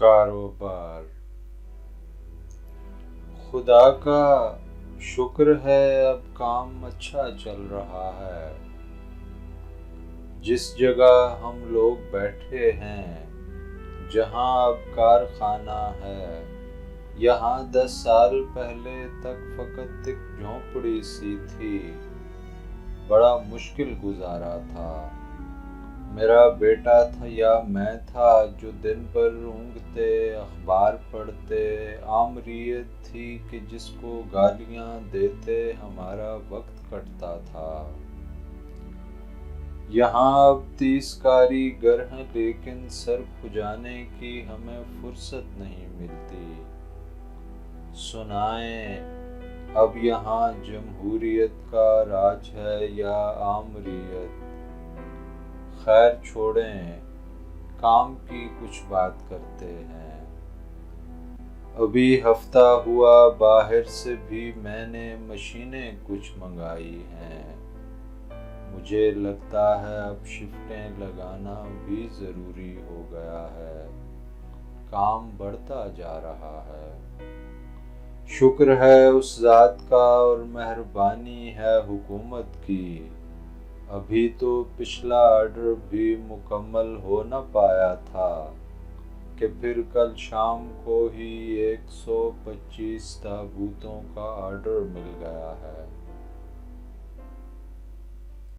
کاروبار۔ خدا کا شکر ہے اب کام اچھا چل رہا ہے۔ جس جگہ ہم لوگ بیٹھے ہیں، جہاں اب کارخانہ ہے، یہاں 10 سال پہلے تک فقط ایک جھونپڑی سی تھی۔ بڑا مشکل گزارا تھا۔ میرا بیٹا تھا یا میں تھا جو دن بھر اونگتے اخبار پڑھتے، آمریت تھی کہ جس کو گالیاں دیتے ہمارا وقت کٹتا تھا۔ یہاں اب 30 کاریگر ہیں لیکن سر کھجانے کی ہمیں فرصت نہیں ملتی۔ سنائیں، اب یہاں جمہوریت کا راج ہے یا آمریت؟ خیر چھوڑیں، کام کی کچھ بات کرتے ہیں۔ ابھی ہفتہ ہوا باہر سے بھی میں نے مشینیں کچھ منگائی ہیں۔ مجھے لگتا ہے اب شفٹیں لگانا بھی ضروری ہو گیا ہے۔ کام بڑھتا جا رہا ہے۔ شکر ہے اس ذات کا اور مہربانی ہے حکومت کی۔ ابھی تو پچھلا آرڈر بھی مکمل ہو نہ پایا تھا کہ پھر کل شام کو ہی 125 تابوتوں کا آرڈر مل گیا ہے۔